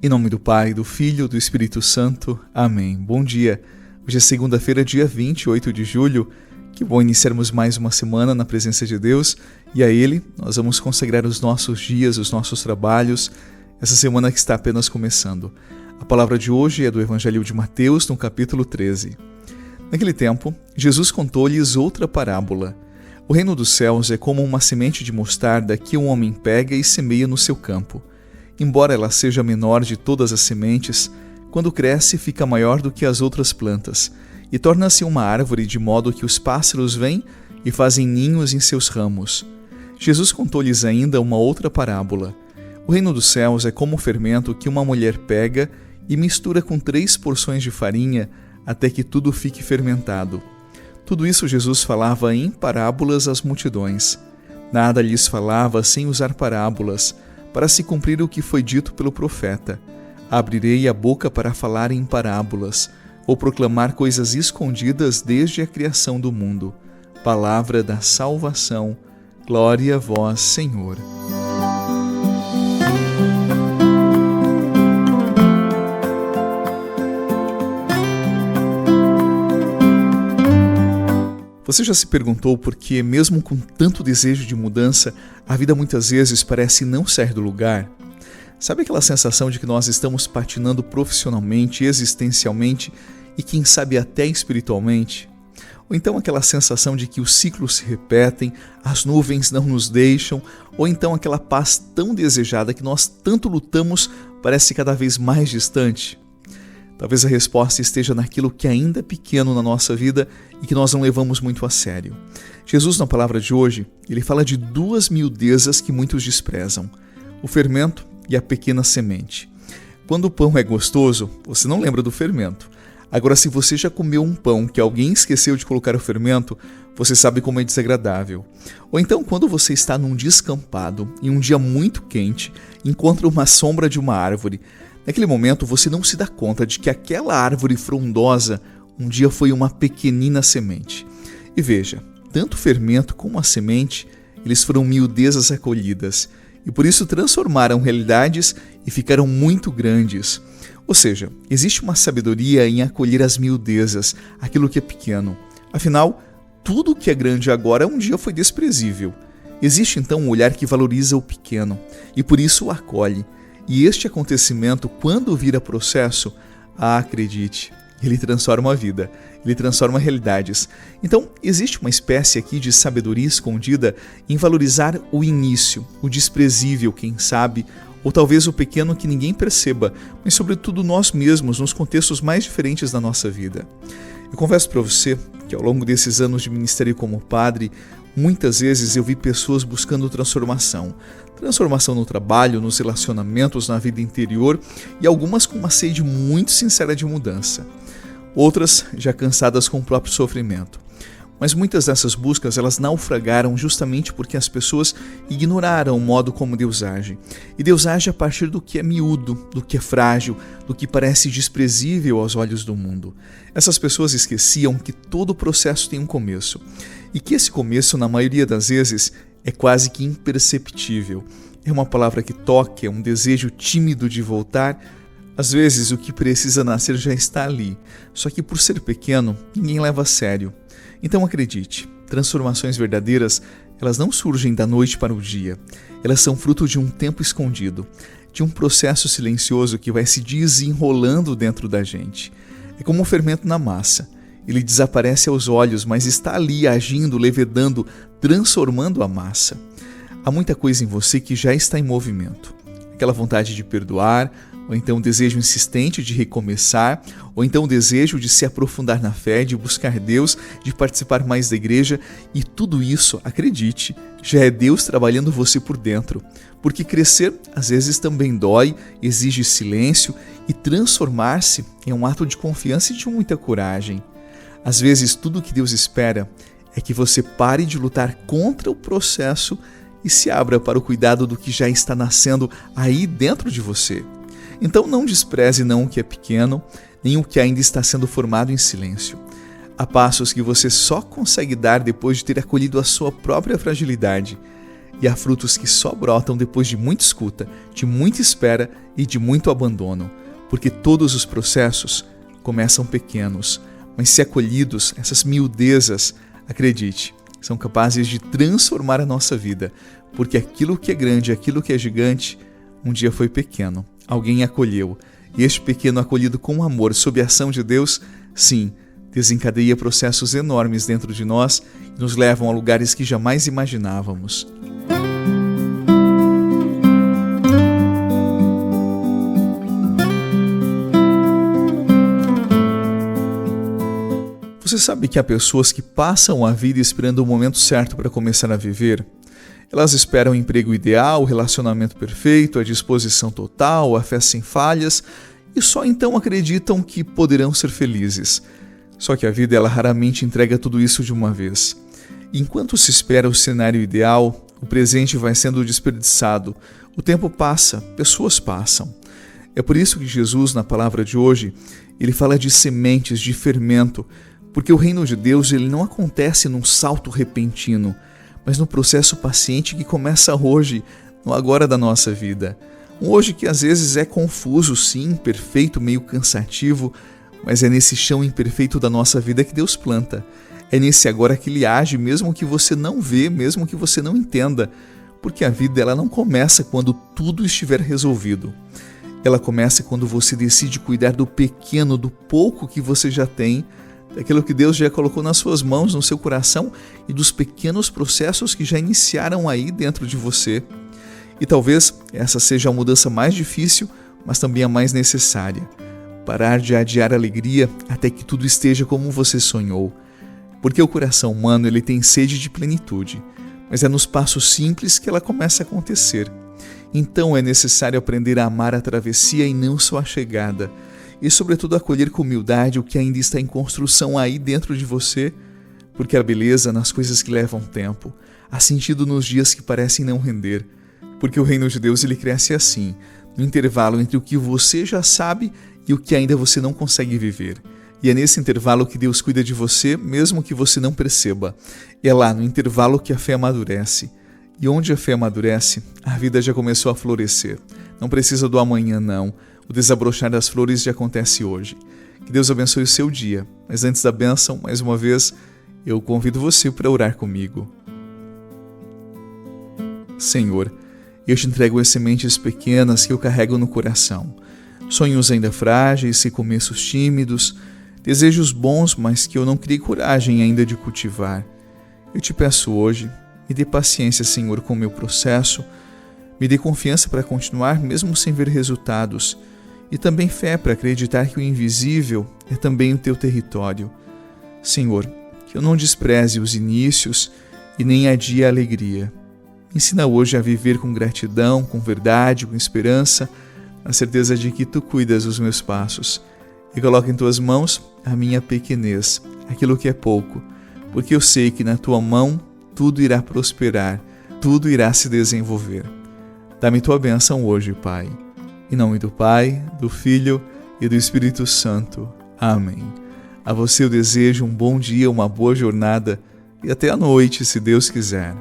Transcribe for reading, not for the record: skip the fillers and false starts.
Em nome do Pai, do Filho e do Espírito Santo. Amém. Bom dia. Hoje é segunda-feira, dia 28 de julho. Que bom iniciarmos mais uma semana na presença de Deus e a Ele nós vamos consagrar os nossos dias, os nossos trabalhos, essa semana que está apenas começando. A palavra de hoje é do Evangelho de Mateus, no capítulo 13. Naquele tempo, Jesus contou-lhes outra parábola. O reino dos céus é como uma semente de mostarda que um homem pega e semeia no seu campo. Embora ela seja a menor de todas as sementes, quando cresce fica maior do que as outras plantas e torna-se uma árvore de modo que os pássaros vêm e fazem ninhos em seus ramos. Jesus contou-lhes ainda uma outra parábola. O reino dos céus é como o fermento que uma mulher pega e mistura com 3 porções de farinha até que tudo fique fermentado. Tudo isso Jesus falava em parábolas às multidões. Nada lhes falava sem usar parábolas, para se cumprir o que foi dito pelo profeta. Abrirei a boca para falar em parábolas, ou proclamar coisas escondidas desde a criação do mundo. Palavra da salvação. Glória a vós, Senhor. Você já se perguntou por que, mesmo com tanto desejo de mudança, a vida muitas vezes parece não sair do lugar? Sabe aquela sensação de que nós estamos patinando profissionalmente, existencialmente e quem sabe até espiritualmente? Ou então aquela sensação de que os ciclos se repetem, as nuvens não nos deixam, ou então aquela paz tão desejada que nós tanto lutamos parece cada vez mais distante? Talvez a resposta esteja naquilo que ainda é pequeno na nossa vida e que nós não levamos muito a sério. Jesus, na palavra de hoje, ele fala de 2 miudezas que muitos desprezam: o fermento e a pequena semente. Quando o pão é gostoso, você não lembra do fermento. Agora, se você já comeu um pão que alguém esqueceu de colocar o fermento, você sabe como é desagradável. Ou então, quando você está num descampado, em um dia muito quente, encontra uma sombra de uma árvore. Naquele momento, você não se dá conta de que aquela árvore frondosa um dia foi uma pequenina semente. E veja, tanto o fermento como a semente, eles foram miudezas acolhidas, e por isso transformaram realidades e ficaram muito grandes. Ou seja, existe uma sabedoria em acolher as miudezas, aquilo que é pequeno. Afinal, tudo que é grande agora um dia foi desprezível. Existe então um olhar que valoriza o pequeno, e por isso o acolhe. E este acontecimento, quando vira processo, acredite, ele transforma a vida, ele transforma realidades. Então, existe uma espécie aqui de sabedoria escondida em valorizar o início, o desprezível, quem sabe, ou talvez o pequeno que ninguém perceba, mas sobretudo nós mesmos, nos contextos mais diferentes da nossa vida. Eu confesso para você que ao longo desses anos de ministério como padre, muitas vezes eu vi pessoas buscando transformação no trabalho, nos relacionamentos, na vida interior e algumas com uma sede muito sincera de mudança. Outras já cansadas com o próprio sofrimento. Mas muitas dessas buscas elas naufragaram justamente porque as pessoas ignoraram o modo como Deus age. E Deus age a partir do que é miúdo, do que é frágil, do que parece desprezível aos olhos do mundo. Essas pessoas esqueciam que todo o processo tem um começo. E que esse começo, na maioria das vezes, é quase que imperceptível. É uma palavra que toca, é um desejo tímido de voltar. Às vezes o que precisa nascer já está ali, só que por ser pequeno, ninguém leva a sério. Então acredite, transformações verdadeiras, elas não surgem da noite para o dia. Elas são fruto de um tempo escondido, de um processo silencioso que vai se desenrolando dentro da gente. É como um fermento na massa. Ele desaparece aos olhos, mas está ali agindo, levedando, transformando a massa. Há muita coisa em você que já está em movimento. Aquela vontade de perdoar, ou então o desejo insistente de recomeçar, ou então o desejo de se aprofundar na fé, de buscar Deus, de participar mais da igreja. E tudo isso, acredite, já é Deus trabalhando você por dentro. Porque crescer, às vezes, também dói, exige silêncio, e transformar-se é um ato de confiança e de muita coragem. Às vezes, tudo o que Deus espera é que você pare de lutar contra o processo e se abra para o cuidado do que já está nascendo aí dentro de você. Então não despreze não o que é pequeno, nem o que ainda está sendo formado em silêncio. Há passos que você só consegue dar depois de ter acolhido a sua própria fragilidade. e há frutos que só brotam depois de muita escuta, de muita espera e de muito abandono, porque todos os processos começam pequenos, mas se acolhidos, essas miudezas, acredite, são capazes de transformar a nossa vida, porque aquilo que é grande, aquilo que é gigante, um dia foi pequeno, alguém acolheu, e este pequeno acolhido com amor, sob a ação de Deus, sim, desencadeia processos enormes dentro de nós e nos levam a lugares que jamais imaginávamos. Você sabe que há pessoas que passam a vida esperando o momento certo para começar a viver? Elas esperam o emprego ideal, o relacionamento perfeito, a disposição total, a fé sem falhas e só então acreditam que poderão ser felizes. Só que a vida ela raramente entrega tudo isso de uma vez. Enquanto se espera o cenário ideal, o presente vai sendo desperdiçado, o tempo passa, pessoas passam. É por isso que Jesus, na palavra de hoje, ele fala de sementes, de fermento, porque o reino de Deus ele não acontece num salto repentino, mas no processo paciente que começa hoje, no agora da nossa vida. Um hoje que às vezes é confuso, sim, imperfeito, meio cansativo, mas é nesse chão imperfeito da nossa vida que Deus planta. É nesse agora que Ele age, mesmo que você não vê, mesmo que você não entenda, porque a vida ela não começa quando tudo estiver resolvido. Ela começa quando você decide cuidar do pequeno, do pouco que você já tem, daquilo que Deus já colocou nas suas mãos, no seu coração e dos pequenos processos que já iniciaram aí dentro de você. E talvez essa seja a mudança mais difícil, mas também a mais necessária. Parar de adiar a alegria até que tudo esteja como você sonhou. Porque o coração humano ele tem sede de plenitude, mas é nos passos simples que ela começa a acontecer. Então é necessário aprender a amar a travessia e não só a chegada. E sobretudo acolher com humildade o que ainda está em construção aí dentro de você, porque a beleza nas coisas que levam tempo, há sentido nos dias que parecem não render, porque o reino de Deus ele cresce assim, no intervalo entre o que você já sabe e o que ainda você não consegue viver. E é nesse intervalo que Deus cuida de você, mesmo que você não perceba. É lá no intervalo que a fé amadurece. E onde a fé amadurece, a vida já começou a florescer. Não precisa do amanhã, não. O desabrochar das flores já acontece hoje. Que Deus abençoe o seu dia. Mas antes da bênção, mais uma vez, eu convido você para orar comigo. Senhor, eu te entrego as sementes pequenas que eu carrego no coração. Sonhos ainda frágeis e começos tímidos, desejos bons, mas que eu não criei coragem ainda de cultivar. Eu te peço hoje, me dê paciência, Senhor, com o meu processo, me dê confiança para continuar mesmo sem ver resultados, e também fé para acreditar que o invisível é também o teu território. Senhor, que eu não despreze os inícios e nem adie a alegria. Me ensina hoje a viver com gratidão, com verdade, com esperança, a certeza de que Tu cuidas dos meus passos. E coloca em Tuas mãos a minha pequenez, aquilo que é pouco, porque eu sei que na Tua mão tudo irá prosperar, tudo irá se desenvolver. Dá-me Tua bênção hoje, Pai. Em nome do Pai, do Filho e do Espírito Santo. Amém. A você eu desejo um bom dia, uma boa jornada e até a noite, se Deus quiser.